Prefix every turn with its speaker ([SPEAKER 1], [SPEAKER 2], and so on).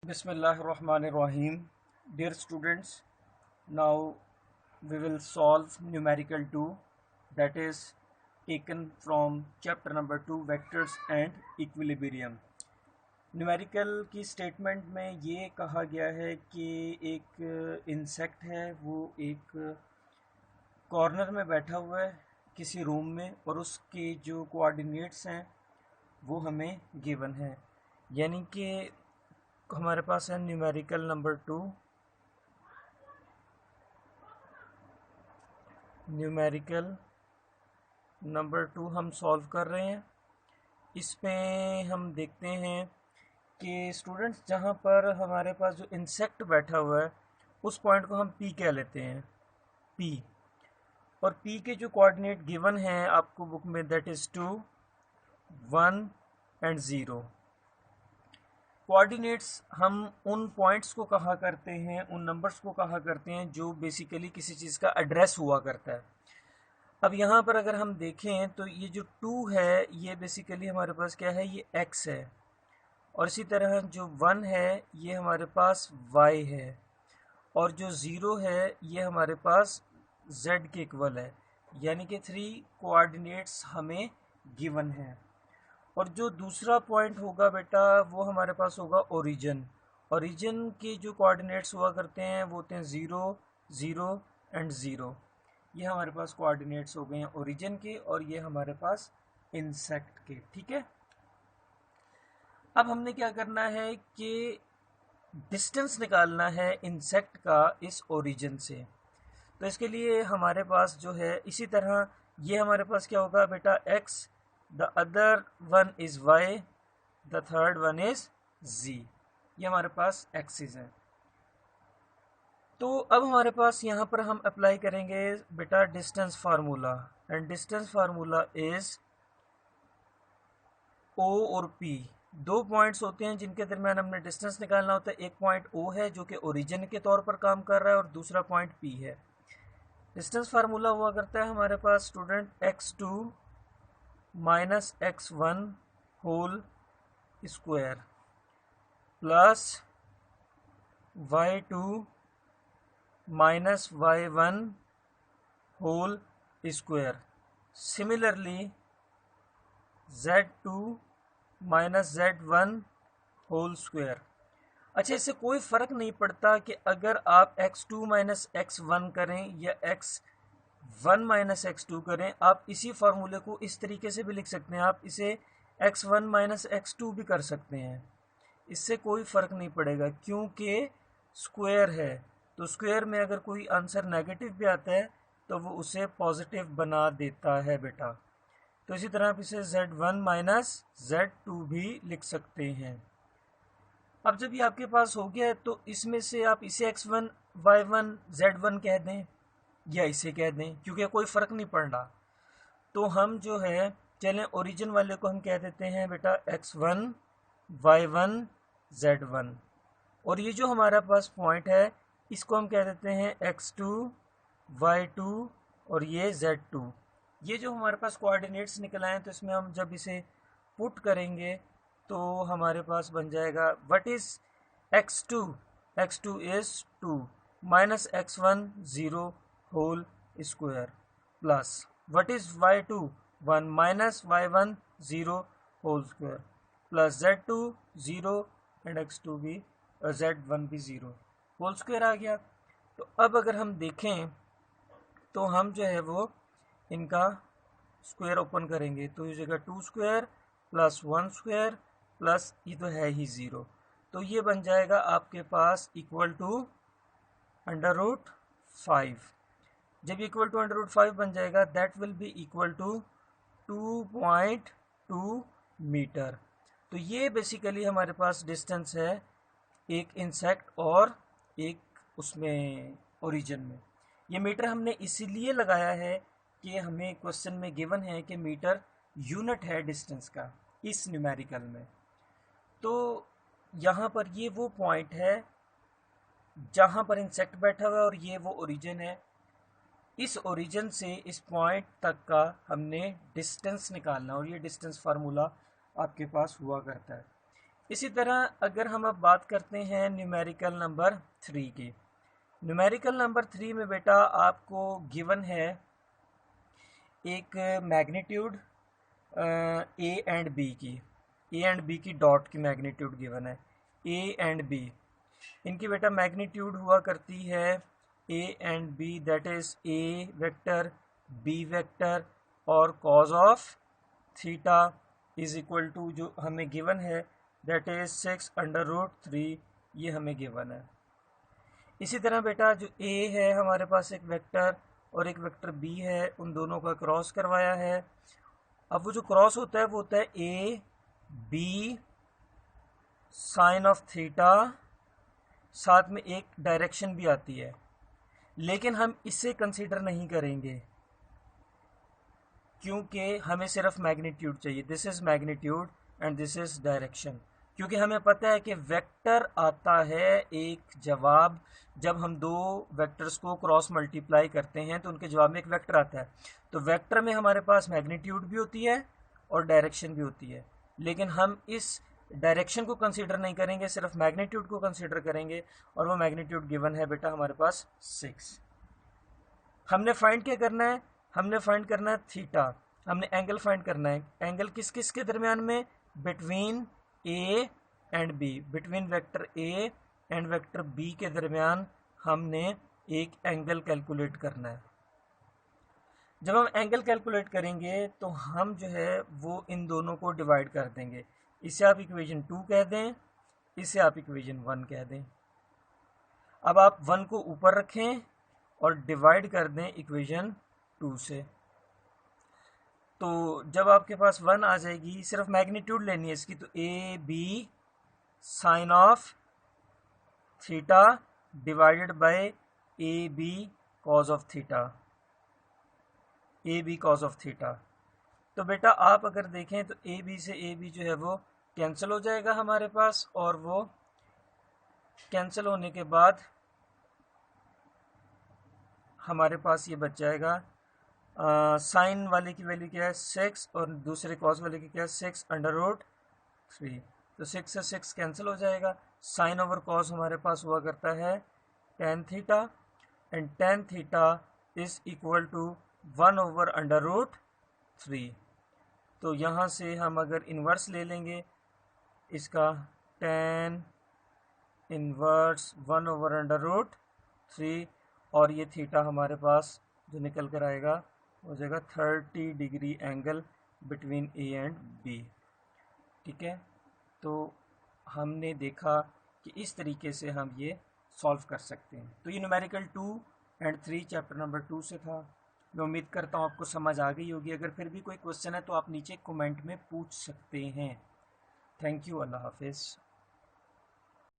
[SPEAKER 1] Bismillahirrahmanirrahim. Dear students, now we will solve numerical 2, that is taken from chapter number 2 vectors and equilibrium. Numerical की statement में ये कहा गया है कि एक इंसेक्ट है, वो एक कॉर्नर में बैठा हुआ है किसी रूम में और उसके जो कोऑर्डिनेट्स हैं वो हमें गिवन है। यानी कि हमारे पास है न्यूमेरिकल नंबर 2, न्यूमेरिकल नंबर 2 हम सॉल्व कर रहे हैं। इसमें हम देखते हैं कि स्टूडेंट्स जहाँ पर हमारे पास जो इंसेक्ट बैठा हुआ है उस पॉइंट को हम पी कह लेते हैं, पी। और पी के जो कोऑर्डिनेट गिवन हैं आपको बुक में, दैट इज 2, 1 एंड 0। कोऑर्डिनेट्स हम उन पॉइंट्स को कहा करते हैं, उन नंबर्स को कहा करते हैं जो बेसिकली किसी चीज़ का एड्रेस हुआ करता है। अब यहाँ पर अगर हम देखें तो ये जो 2 है ये बेसिकली हमारे पास क्या है, ये x है। और इसी तरह जो 1 है ये हमारे पास y है। और जो 0 है ये हमारे पास z के इक्वल है। यानी कि 3 कोऑर्डिनेट्स हमें गिवन है। और जो दूसरा पॉइंट होगा बेटा वो हमारे पास होगा ओरिजिन। ओरिजिन के जो कोऑर्डिनेट्स हुआ करते हैं वो होते हैं 0, 0 एंड 0। ये हमारे पास कोऑर्डिनेट्स हो गए हैं ओरिजिन के और ये हमारे पास इंसेक्ट के। ठीक है, अब हमने क्या करना है कि डिस्टेंस निकालना है इंसेक्ट का इस ओरिजिन से। तो इसके लिए हमारे पास जो है इसी तरह ये हमारे पास क्या होगा बेटा, x, the other one is y, the third one is z। ये हमारे पास एक्सिस है। तो अब हमारे पास यहाँ पर हम अप्लाई करेंगे बेटा distance formula, and distance formula is O और P। दो पॉइंट्स होते हैं जिनके दरमियान हमने डिस्टेंस निकालना होता है। एक पॉइंट O है जो कि ओरिजिन के तौर पर काम कर रहा है और दूसरा पॉइंट P है। डिस्टेंस फार्मूला हुआ करता है हमारे पास student x2 minus x1 whole square plus y2 minus y1 whole square. Similarly z2 minus z1 whole square. अच्छा, इससे कोई फ़र्क नहीं पड़ता कि अगर आप x2 माइनस x1 करें या x1 माइनस x2 करें, आप इसी फार्मूले को इस तरीके से भी लिख सकते हैं। आप इसे x1 माइनस x2 भी कर सकते हैं, इससे कोई फ़र्क नहीं पड़ेगा क्योंकि स्क्वायर है। तो स्क्वायर में अगर कोई आंसर नेगेटिव भी आता है तो वो उसे पॉजिटिव बना देता है बेटा। तो इसी तरह आप इसे z1 माइनस z2 भी लिख सकते हैं। अब जब ये आपके पास हो गया है तो इसमें से आप इसे x1 y1 z1 कह दें या इसे कह दें, क्योंकि कोई फ़र्क नहीं पड़ रहा। तो हम जो है चलें ओरिजिन वाले को हम कह देते हैं बेटा x1 y1 z1। और ये जो हमारा पास पॉइंट है इसको हम कह देते हैं x2 y2 और ये z2। ये जो हमारे पास कोऑर्डिनेट्स निकल आए हैं तो इसमें हम जब इसे पुट करेंगे तो हमारे पास बन जाएगा what is x2, x2 is 2 minus x1 0 whole square plus what is y2 1 minus y1 0 whole square plus z2 0 and x2 भी z1 भी 0 होल स्क्वायर आ गया। तो अब अगर हम देखें तो हम जो है वो इनका स्क्वायर ओपन करेंगे तो इस जगह 2 स्क्वायर प्लस 1 स्क्वायर प्लस ये तो है ही 0, तो ये बन जाएगा आपके पास इक्वल टू अंडर रूट 5। जब इक्वल टू अंडर रूट 5 बन जाएगा that will be equal to 2.2 metre. तो ये बेसिकली हमारे पास डिस्टेंस है एक इंसेक्ट और एक उसमें ओरिजिन में। ये मीटर हमने इसीलिए लगाया है कि हमें क्वेश्चन में गिवन है कि मीटर यूनिट है डिस्टेंस का इस न्यूमेरिकल में। तो यहाँ पर ये वो पॉइंट है जहाँ पर इंसेक्ट बैठा हुआ है और ये वो ओरिजिन है। इस ओरिजिन से इस पॉइंट तक का हमने डिस्टेंस निकालना और ये डिस्टेंस फार्मूला आपके पास हुआ करता है। इसी तरह अगर हम अब बात करते हैं न्यूमेरिकल नंबर 3 की। न्यूमेरिकल नंबर 3 में बेटा आपको गिवन है एक मैग्नीट्यूड ए एंड बी की डॉट की मैग्नीट्यूड गिवन है। ए एंड बी इनकी बेटा मैग्नीट्यूड हुआ करती है A and B, that is a vector, B vector और cos of theta is equal to जो हमें गिवन है दैट इज 6√3, ये हमें गिवन है। इसी तरह बेटा जो ए है हमारे पास एक वेक्टर और एक वेक्टर बी है, उन दोनों का क्रॉस करवाया है। अब वो जो क्रॉस होता है वो होता है A B sine of theta, साथ में एक डायरेक्शन भी आती है, लेकिन हम इसे कंसीडर नहीं करेंगे क्योंकि हमें सिर्फ मैग्नीट्यूड चाहिए। This is magnitude and this is direction, क्योंकि हमें पता है कि वेक्टर आता है एक जवाब, जब हम दो वेक्टर्स को क्रॉस मल्टीप्लाई करते हैं तो उनके जवाब में एक वेक्टर आता है। तो वेक्टर में हमारे पास मैग्नीट्यूड भी होती है और डायरेक्शन भी होती है, लेकिन हम इस डायरेक्शन को कंसीडर नहीं करेंगे, सिर्फ मैग्नीट्यूड को कंसीडर करेंगे, और वो मैग्नीट्यूड गिवन है बेटा हमारे पास 6। हमने फाइंड क्या करना है, हमने फाइंड करना है थीटा, हमने एंगल फाइंड करना है। एंगल किस किस के दरमियान में, between A and B, between vector A and vector B के दरमियान हमने एक एंगल कैलकुलेट करना है। जब हम एंगल कैलकुलेट करेंगे तो हम जो है वो इन दोनों को डिवाइड कर देंगे। इसे आप इक्वेशन 2 कह दें, इसे आप इक्वेशन 1 कह दें। अब आप 1 को ऊपर रखें और डिवाइड कर दें इक्वेशन 2 से। तो जब आपके पास 1 आ जाएगी, सिर्फ मैग्नीट्यूड लेनी है इसकी, तो A B sine of theta divided by A B cos of theta, A B cos of theta. तो बेटा आप अगर देखें तो ए बी से ए बी जो है वो कैंसिल हो जाएगा हमारे पास, और वो कैंसिल होने के बाद हमारे पास ये बच जाएगा साइन वाले की वैल्यू क्या है 6 और दूसरे कॉस वाले की क्या है 6√3। तो 6 से 6 कैंसिल हो जाएगा। साइन ओवर कॉस हमारे पास हुआ करता है tan theta, and tan theta is equal to 1/√3। तो यहाँ से हम अगर इन्वर्स ले लेंगे इसका, tan इन्वर्स 1/√3, और ये थीटा हमारे पास जो निकल कर आएगा हो जाएगा 30 degree angle between A and B. ठीक है, तो हमने देखा कि इस तरीके से हम ये सॉल्व कर सकते हैं। तो ये न्यूमेरिकल 2 एंड 3 चैप्टर नंबर 2 से था। मैं उम्मीद करता हूँ आपको समझ आ गई होगी। अगर फिर भी कोई क्वेश्चन है तो आप नीचे कमेंट में पूछ सकते हैं। थैंक यू, अल्लाह हाफिज़।